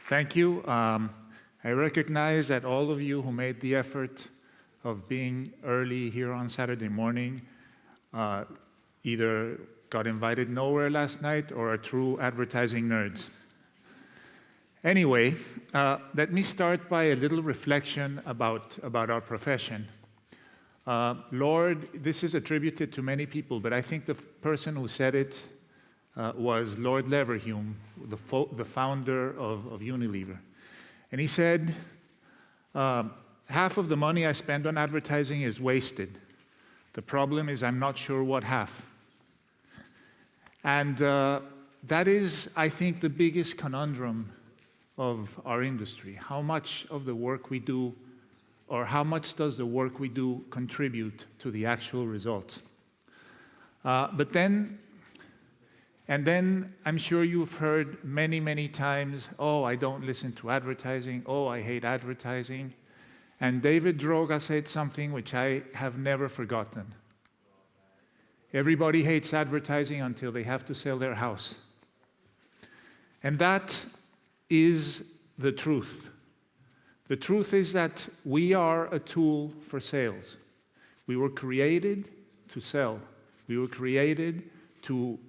Thank you. I recognize that all of you who made the effort of being early here on Saturday morning either got invited nowhere last night or are true advertising nerds. Anyway, let me start by a little reflection about our profession. Lord, this is attributed to many people, but I think the person who said it was Lord Leverhulme, the founder of Unilever. And he said, half of the money I spend on advertising is wasted. The problem is I'm not sure what half. And that is, I think, the biggest conundrum of our industry. How much of the work we do, or how much does the work we do contribute to the actual results? And then I'm sure you've heard many, many times, oh, I don't listen to advertising, oh, I hate advertising. And David Droga said something which I have never forgotten. Everybody hates advertising until they have to sell their house. And that is the truth. The truth is that we are a tool for sales. We were created to sell. We were created to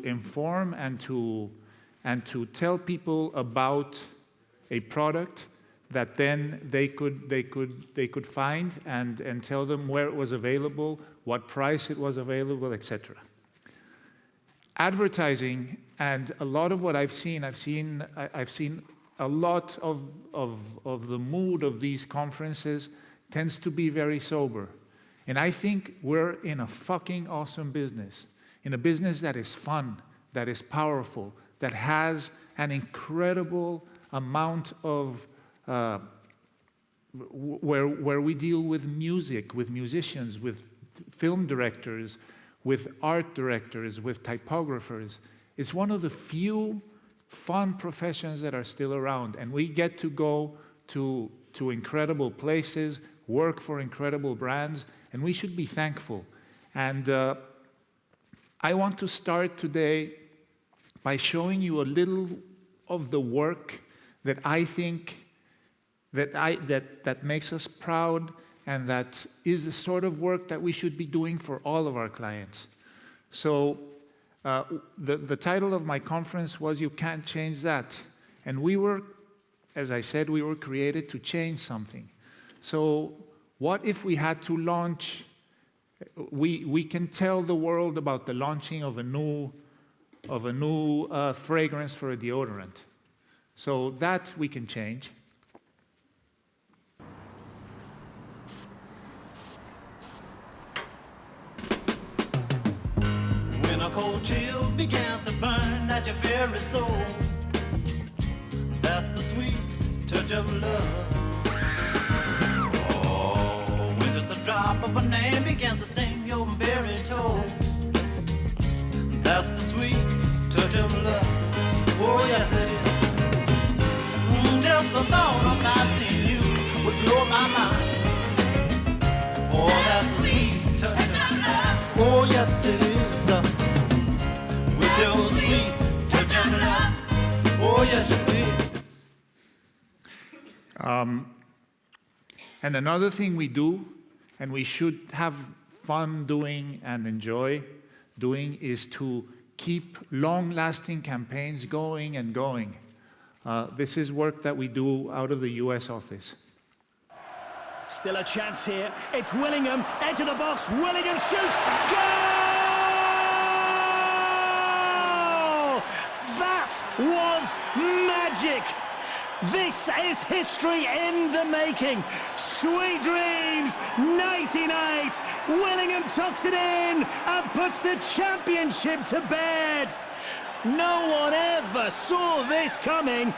inform and to tell people about a product that then they could find and tell them where it was available, what price it was available, etc. Advertising, and a lot of what I've seen a lot of the mood of these conferences tends to be very sober. And I think we're in a fucking awesome business. In a business that is fun, that is powerful, that has an incredible amount of where we deal with music, with musicians, with film directors, with art directors, with typographers. It's one of the few fun professions that are still around, and we get to go to incredible places, work for incredible brands, and we should be thankful. And I want to start today by showing you a little of the work that I think that makes us proud, and that is the sort of work that we should be doing for all of our clients. So the title of my conference was "You Can't Change That." And we were, as I said, we were created to change something. So what if we had to launch, we can tell the world about the launching of a new fragrance for a deodorant. So that we can change. When a cold chill begins to burn at your very soul, that's the sweet touch of love. Oh, when just a drop of a name begins to sting your very toe, that's the sweet touch of love. Oh, yes it is. Just the thought of not seeing you would blow my mind. Oh, that's the sweet touch of love. Oh, yes it is. With your sweet touch of love. Oh, yes it is. And another thing we do, and we should have fun doing and enjoy doing, is to keep long-lasting campaigns going and going. This is work that we do out of the US office. Still a chance here. It's Willingham, into the box. Willingham shoots. Goal! That was magic. This is history in the making. Sweet dreams, nighty-night. Willingham tucks it in and puts the championship to bed. No one ever saw this coming.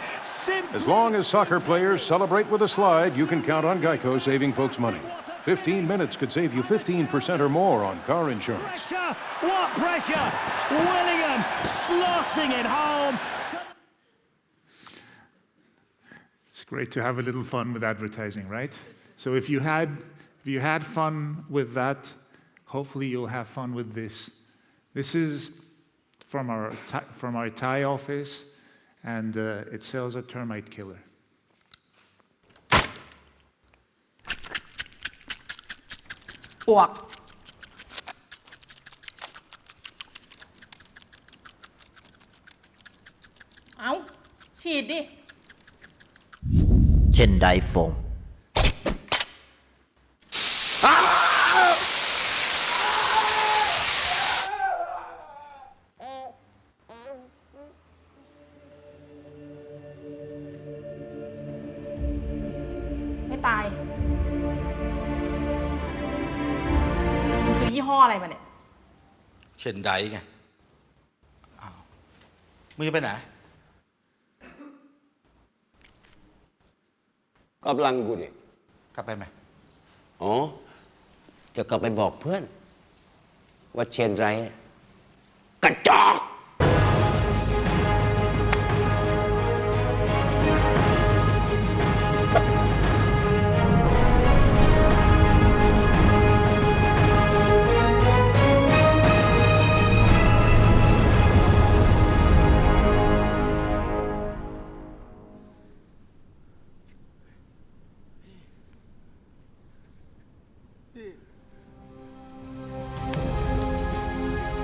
As long as soccer players celebrate with a slide, you can count on Geico saving folks money. 15 minutes could save you 15% or more on car insurance. Pressure! What pressure? Willingham slotting it home. It's great to have a little fun with advertising, right? So if you had fun with that, hopefully you'll have fun with this. This is from our Thai office, and it sells a termite killer. Ủa. Áo, ฉีดดิ เช่นไดโฟม ไม่ตายมึงซื้อยี่ห้ออะไรมาเนี่ย เช่นใดไงอ้าวมึงจะไปไหน กำลังกูดิ กลับไปไหม อ๋อ จะกลับไปบอกเพื่อน ว่าเชนไรกระจอก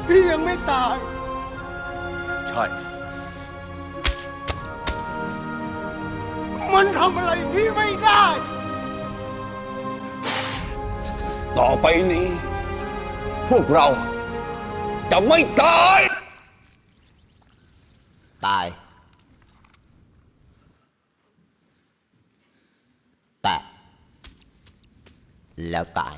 พี่ยังไม่ตาย ใช่ มันทำอะไรพี่ไม่ได้ ต่อไปนี้ พวกเราจะไม่ตาย ตาย แต่แล้วตาย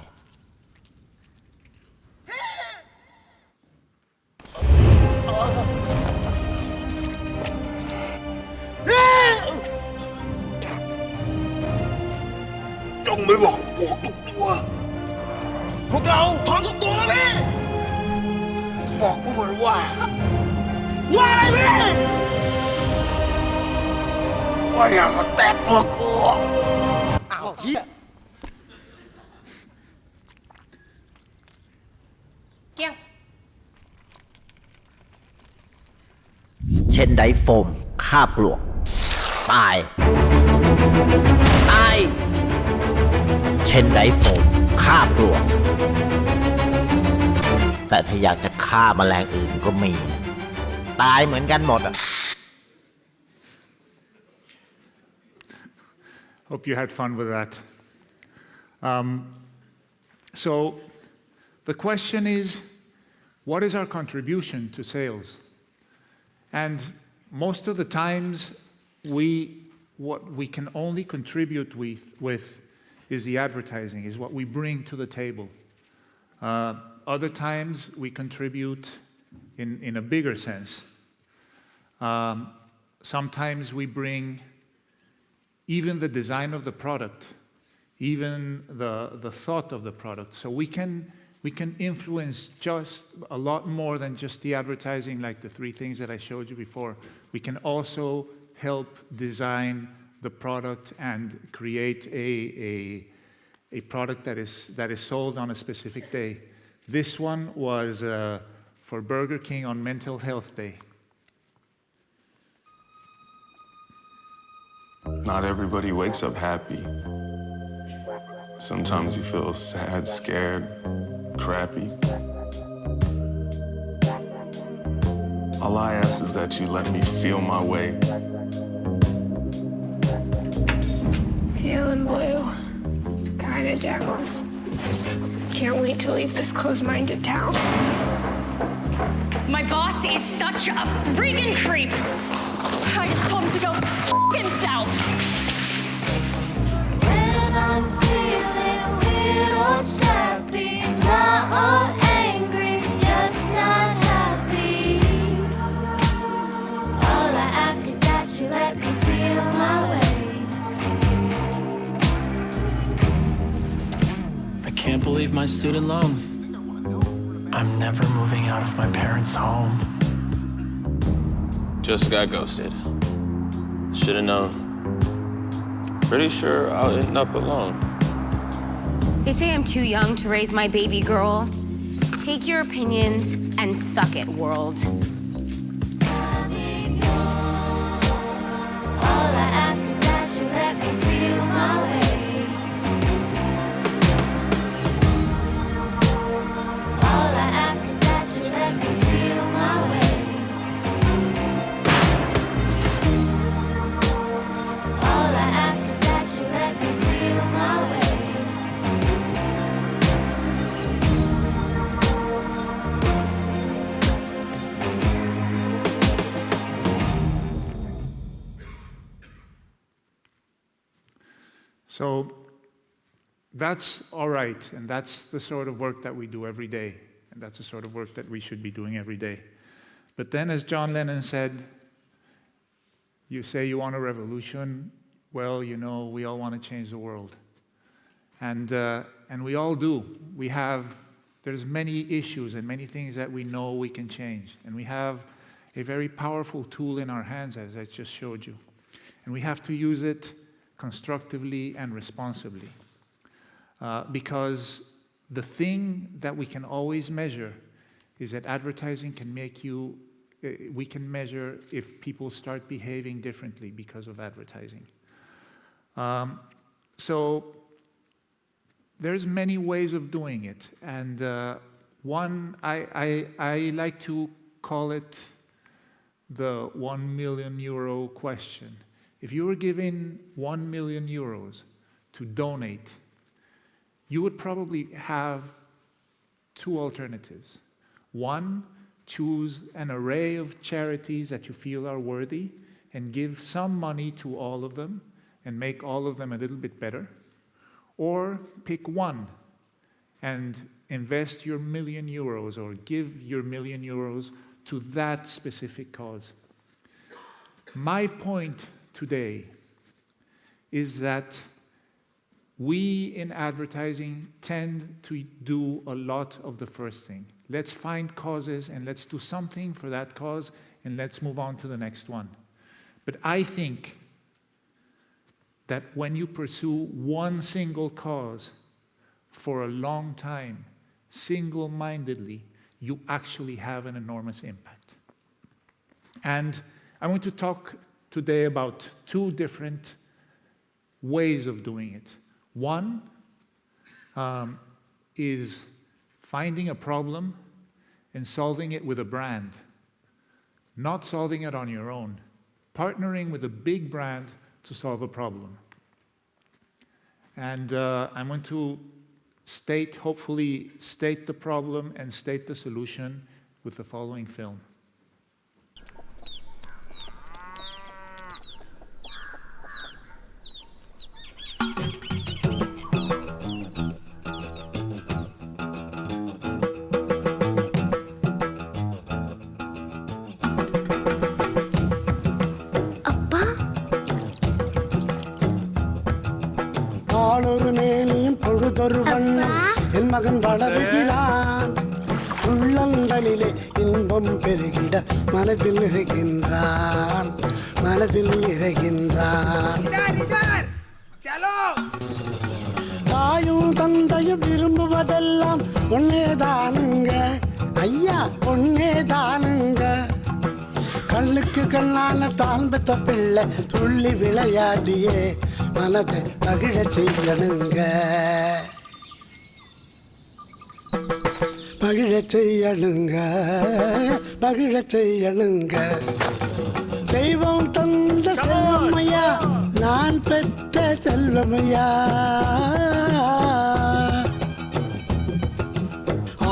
จงไม่บอกพวกทุกตัว พวกเราพร้อมทุกตัวแล้วพี่ บอกพวกมันว่า ว่าอะไรพี่ ว่าอย่ามาแตะตัวกู อ้าวเฮีย เกี้ยง เช่นไดโฟมฆ่าปลวก ตาย ตาย เช่นไดโฟมฆ่าปลวก แต่ถ้าอยากจะฆ่าแมลงอื่นก็มีนะตายเหมือนกันหมดอ่ะ Hope you had fun with that. So the question is, what is our contribution to sales? And most of the times, what we can only contribute with is the advertising, is what we bring to the table. Other times, we contribute in a bigger sense. Sometimes we bring even the design of the product, even the thought of the product. So we can influence just a lot more than just the advertising, like the 3 things that I showed you before. We can also help design the product and create a product that is sold on a specific day. This one was for Burger King on Mental Health Day. Not everybody wakes up happy. Sometimes you feel sad, scared, crappy. All I ask is that you let me feel my way. Feeling blue, kinda down. Can't wait to leave this closed-minded town. My boss is such a freaking creep. I just told him to go himself. When I'm feeling weird or sappy, not all angry, just not happy. All I ask is that you let me feel my way. I can't believe my student loan. I'm never moving out of my parents' home. Just got ghosted. Should've known. Pretty sure I'll end up alone. They say I'm too young to raise my baby girl. Take your opinions and suck it, world. So that's all right, and that's the sort of work that we do every day, and that's the sort of work that we should be doing every day. But then, as John Lennon said, you say you want a revolution, well, you know, we all want to change the world. And we all do. There's many issues and many things that we know we can change. And we have a very powerful tool in our hands, as I just showed you. And we have to use it constructively and responsibly. Because the thing that we can always measure is that advertising can make you, we can measure if people start behaving differently because of advertising. So there's many ways of doing it. And one, I like to call it the €1 million question. If you were given €1 million to donate, you would probably have two alternatives. One, choose an array of charities that you feel are worthy and give some money to all of them and make all of them a little bit better. Or pick one and invest your €1 million or give your €1 million to that specific cause. My point today is that we in advertising tend to do a lot of the first thing. Let's find causes and let's do something for that cause and let's move on to the next one. But I think that when you pursue one single cause for a long time, single-mindedly, you actually have an enormous impact. And I want to talk today about two different ways of doing it. One is finding a problem and solving it with a brand, not solving it on your own, partnering with a big brand to solve a problem. And I'm going to hopefully state the problem and state the solution with the following film. என் மகன் வளருகிறான் உள்ளங்களிலே இன்பம் பெருகிட மனதில் நிறைகின்றான் தாயும் தந்தையும் விரும்புவதெல்லாம் ஒன்னேதானுங்க ஐயா ஒன்னேதானுங்க கண்ணுக்கு கண்ணான தான் பெத்த பிள்ளை துள்ளி விளையாடியே மனதை மகிழச் செய்யணுங்க மகிழச் செய்யணுங்க தெய்வம் தந்த செல்வமையா நான் பெற்ற செல்வமையா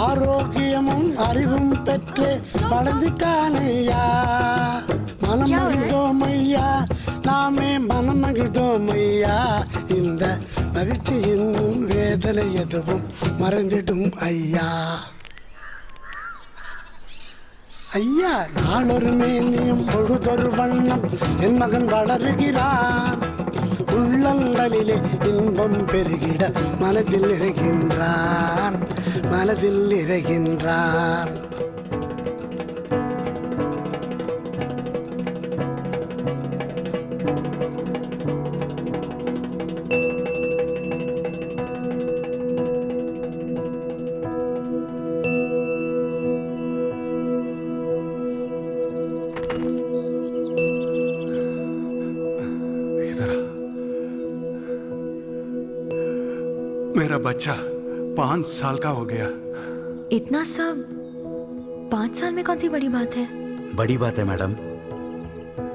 ஆரோக்கியமும் அறிவும் பெற்று வளர்ந்துட்டானையா மனம் மகிழ்ந்தோம் ஐயா நாமே மனம் மகிழ்ந்தோம் ஐயா இந்த மகிழ்ச்சியின் வேதனை எதுவும் மறந்திடும் ஐயா ஐயா நாளொரு மேனியும் பொழுதொரு வண்ணம் என் மகன் வளருகிறான் உள்ளங்களிலே இன்பம் பெருகிட மனதில் நிறைகின்றான் मेरा बच्चा 5 साल का हो गया। इतना सब 5 साल में कौन सी बड़ी बात है? बड़ी बात है मैडम,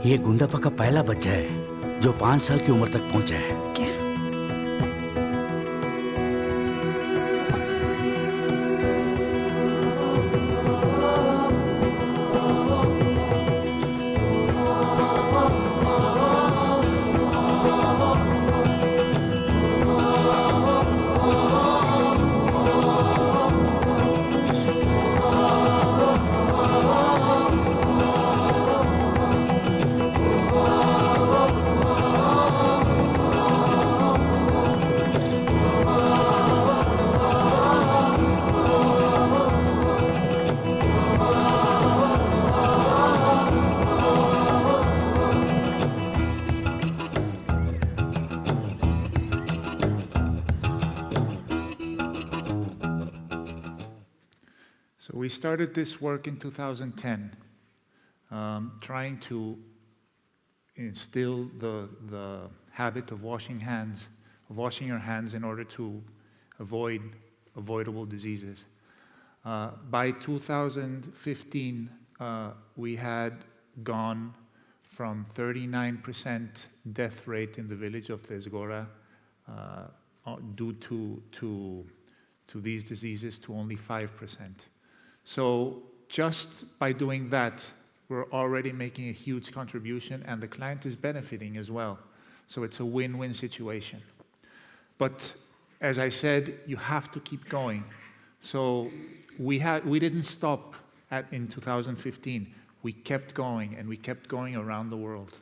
ये गुंडापा का पहला बच्चा है जो 5 साल की उम्र तक पहुंचा है। क्या? started this work in 2010, trying to instill the habit of washing your hands in order to avoid avoidable diseases. By 2015, we had gone from 39% death rate in the village of Tesgora due to these diseases to only 5%. So just by doing that, we're already making a huge contribution, and the client is benefiting as well. So it's a win-win situation. But as I said, you have to keep going. So we didn't stop in 2015. We kept going, and we kept going around the world.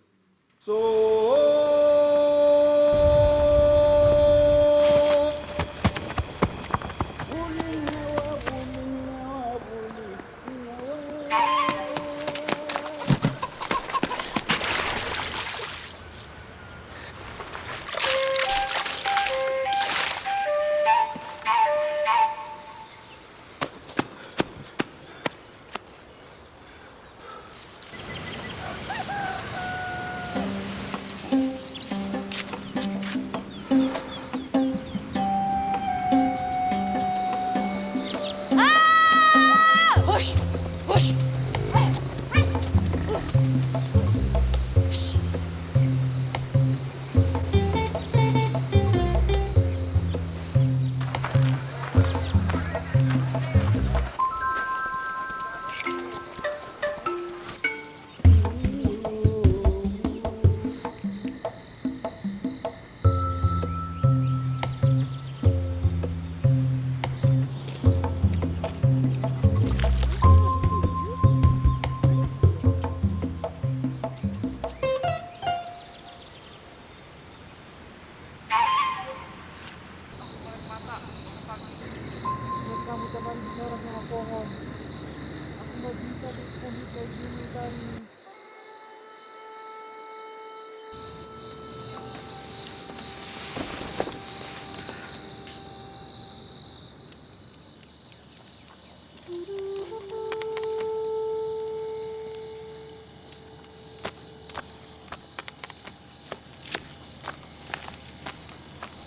Push! Push!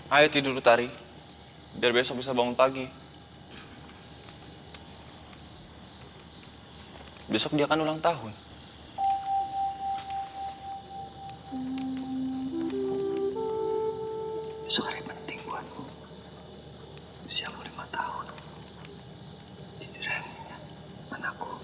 Ayo tidur Tari, biar besok bisa bangun pagi. Besok dia kan ulang tahun. Besok hari penting buatmu. Usiamu 5 tahun. Tiduran, anakku.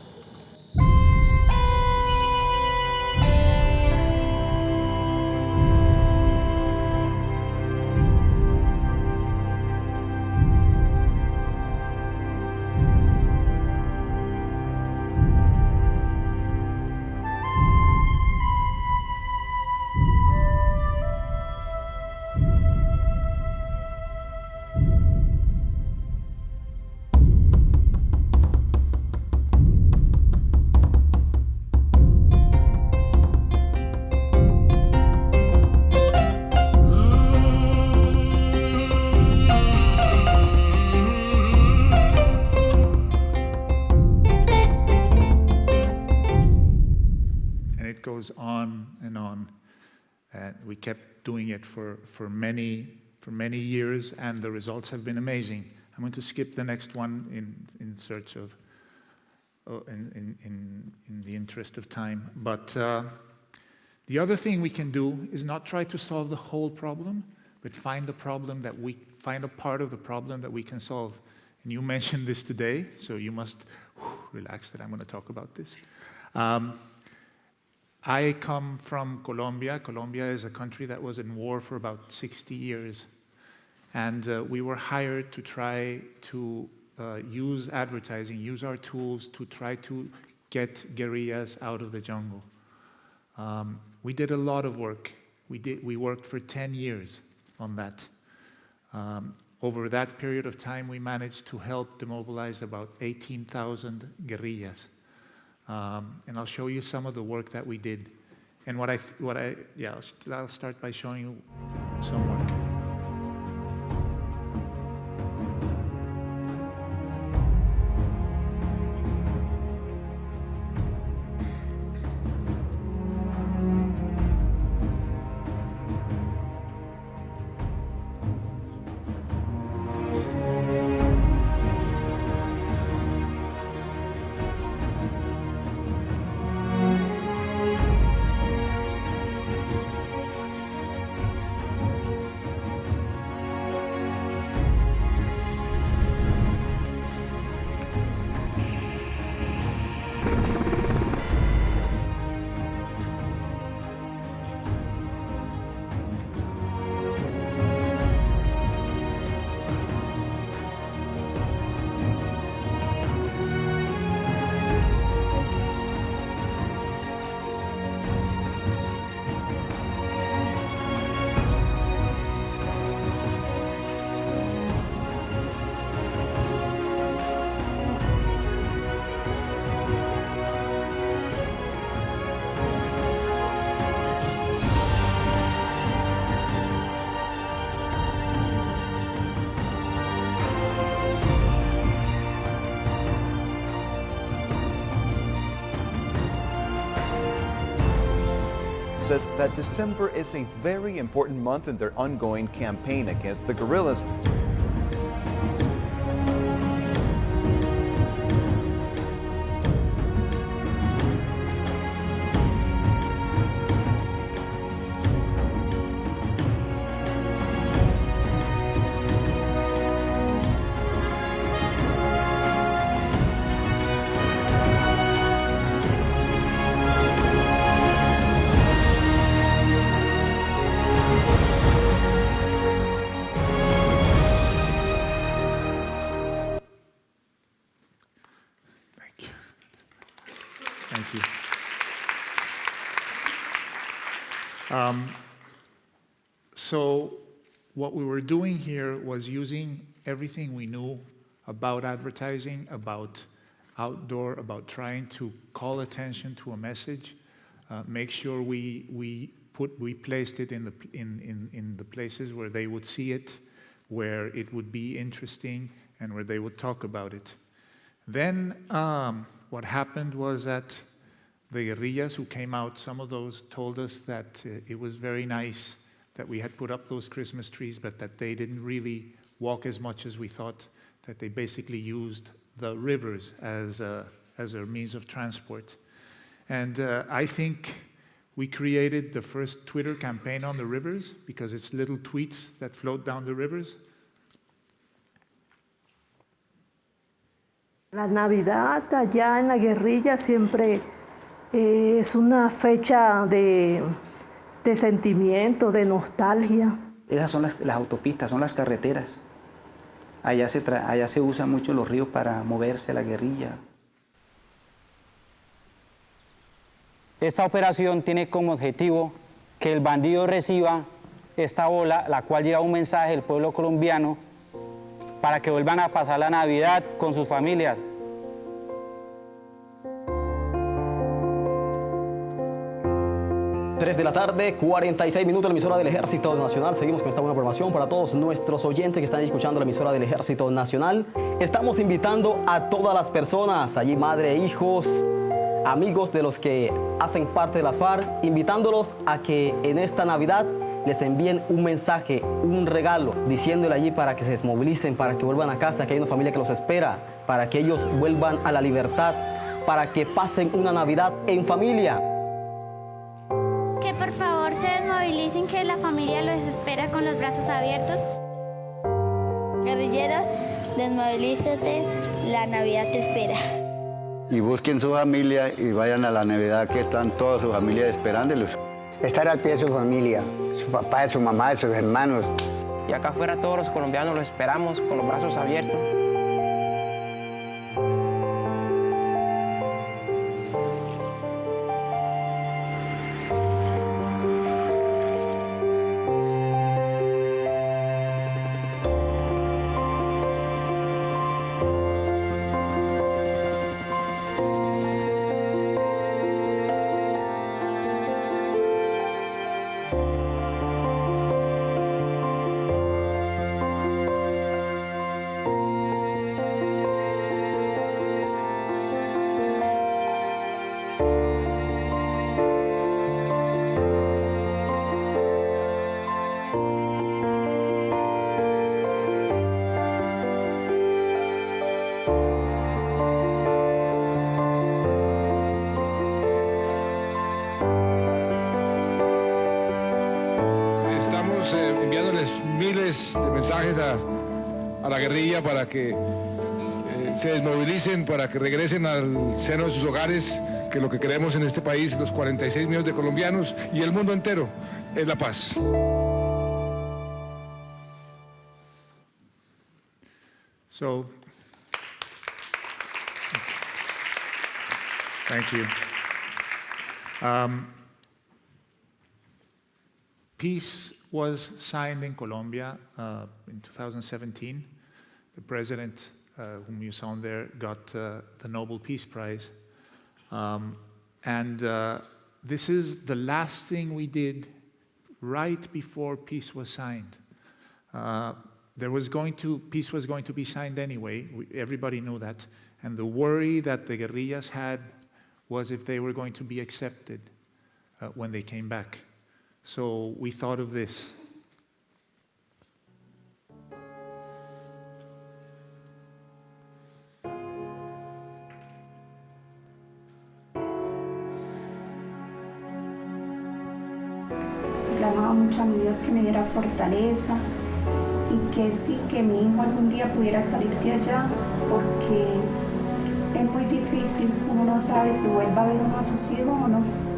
Goes on and on. We kept doing it for many years, and the results have been amazing. I'm going to skip the next one in search of, in the interest of time. But the other thing we can do is not try to solve the whole problem, but find a part of the problem that we can solve. And you mentioned this today, so you must relax that I'm going to talk about this. I come from Colombia. Colombia is a country that was in war for about 60 years. And we were hired to try to use advertising, use our tools to try to get guerrillas out of the jungle. We did a lot of work. We worked for 10 years on that. Over that period of time, we managed to help demobilize about 18,000 guerrillas. And I'll show you some of the work that we did. And I'll start by showing you some work. says that December is a very important month in their ongoing campaign against the guerrillas. Thank you. So what we were doing here was using everything we knew about advertising, about outdoor, about trying to call attention to a message, make sure we placed it in the places where they would see it, where it would be interesting, and where they would talk about it. Then what happened was that the guerrillas who came out, some of those told us that it was very nice that we had put up those Christmas trees, but that they didn't really walk as much as we thought, that they basically used the rivers as a means of transport. And I think we created the first Twitter campaign on the rivers, because it's little tweets that float down the rivers. La Navidad allá en la guerrilla siempre es una fecha de sentimiento, de nostalgia. Esas son las autopistas, son las carreteras. Allá se usan mucho los ríos para moverse a la guerrilla. Esta operación tiene como objetivo que el bandido reciba esta ola, la cual lleva un mensaje del pueblo colombiano para que vuelvan a pasar la Navidad con sus familias. 3 de la tarde, 46 minutos, la emisora del Ejército Nacional. Seguimos con esta buena programación para todos nuestros oyentes que están escuchando la emisora del Ejército Nacional. Estamos invitando a todas las personas, allí madre, hijos, amigos de los que hacen parte de las FARC, invitándolos a que en esta Navidad les envíen un mensaje, un regalo, diciéndole allí para que se desmovilicen, para que vuelvan a casa, que hay una familia que los espera, para que ellos vuelvan a la libertad, para que pasen una Navidad en familia. Que por favor se desmovilicen, que la familia los espera con los brazos abiertos. Guerrilleros, desmovilízate, la Navidad te espera. Y busquen su familia y vayan a la Navidad, que están toda su familia esperándolos. Estar al pie de su familia, su papá, su mamá, sus hermanos. Y acá afuera todos los colombianos los esperamos con los brazos abiertos. Estamos enviándoles miles de mensajes a la guerrilla para que se desmovilicen, para que regresen al seno de sus hogares, que lo que queremos en este país, los 46 millones de colombianos y el mundo entero, es la paz. So, thank you. Peace was signed in Colombia in 2017. The president, whom you saw there, got the Nobel Peace Prize. This is the last thing we did right before peace was signed. Peace was going to be signed anyway. Everybody knew that. And the worry that the guerrillas had was if they were going to be accepted. when they came back. So we thought of this. Clamaba mucho a mi Dios que me diera fortaleza y que sí, que mi hijo algún día pudiera salir de allá, porque es muy difícil, uno no sabe si vuelva a ver uno a sus hijos o no.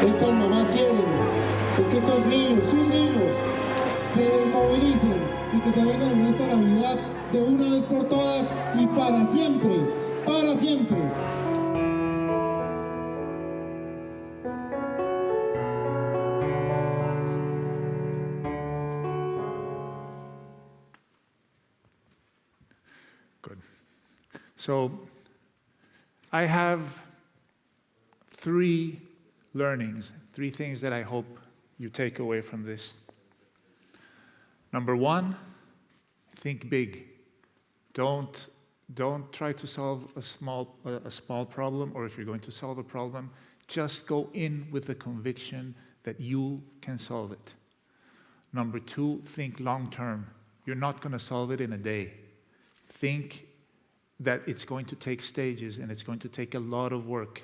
Estas mamás quieren es que estos niños, sus niños, se desmovilicen y que se vengan en esta Navidad de una vez por todas y para siempre, para siempre. Good. So I have three learnings, three things that I hope you take away from this. Number one, think big. Don't try to solve a small problem, or if you're going to solve a problem, just go in with the conviction that you can solve it. Number two, think long term. You're not going to solve it in a day. Think that it's going to take stages and it's going to take a lot of work.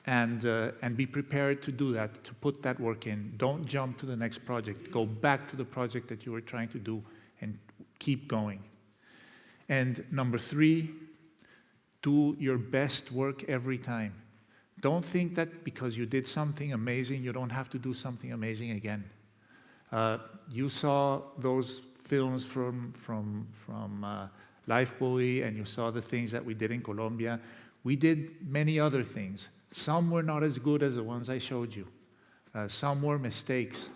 And be prepared to do that, to put that work in. Don't jump to the next project. Go back to the project that you were trying to do and keep going. And number three, do your best work every time. Don't think that because you did something amazing, you don't have to do something amazing again. You saw those films from Life Buoy, and you saw the things that we did in Colombia. We did many other things. Some were not as good as the ones I showed you. Some were mistakes.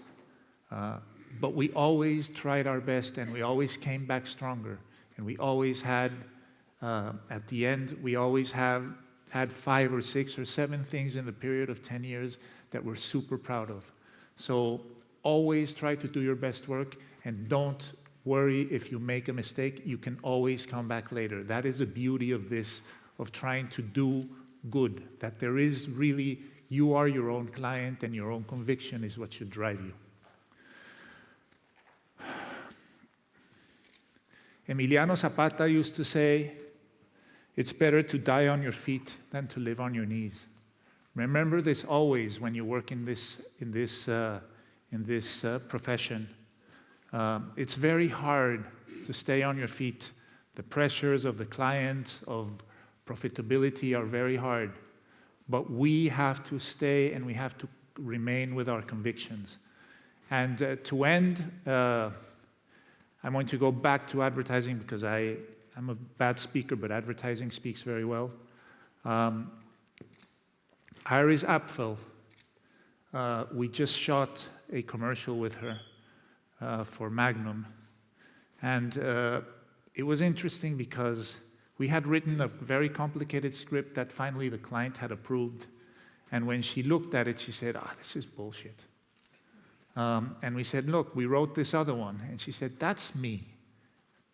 But we always tried our best, and we always came back stronger. And we always had, at the end, we always had 5 or 6 or 7 things in the period of 10 years that we're super proud of. So always try to do your best work, and don't worry if you make a mistake. You can always come back later. That is the beauty of this, of trying to do good, that there is really, you are your own client and your own conviction is what should drive you. Emiliano Zapata used to say, it's better to die on your feet than to live on your knees. Remember this always when you work in this profession. It's very hard to stay on your feet. The pressures of the client, of profitability are very hard, but we have to stay and we have to remain with our convictions. And to end, I'm going to go back to advertising because I'm a bad speaker, but advertising speaks very well. Iris Apfel, we just shot a commercial with her for Magnum, and it was interesting because we had written a very complicated script that finally the client had approved. And when she looked at it, she said, this is bullshit. And we said, look, we wrote this other one. And she said, that's me.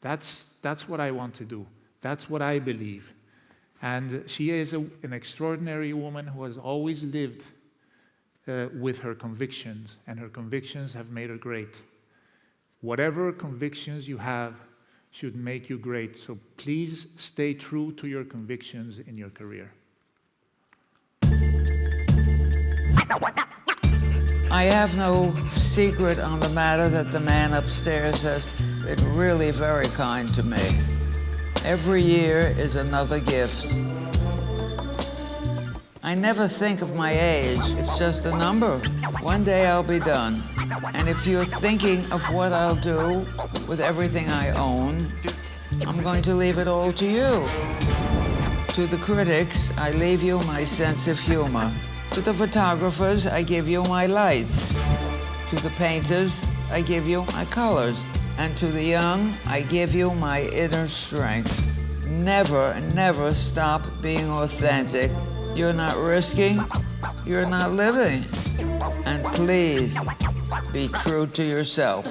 That's what I want to do. That's what I believe. And she is an extraordinary woman who has always lived with her convictions, and her convictions have made her great. Whatever convictions you have should make you great, so please stay true to your convictions in your career. I have no secret on the matter that the man upstairs has been really very kind to me. Every year is another gift. I never think of my age, it's just a number. One day I'll be done. And if you're thinking of what I'll do with everything I own, I'm going to leave it all to you. To the critics, I leave you my sense of humor. To the photographers, I give you my lights. To the painters, I give you my colors. And to the young, I give you my inner strength. Never, never stop being authentic. You're not risking, you're not living. And please, be true to yourself.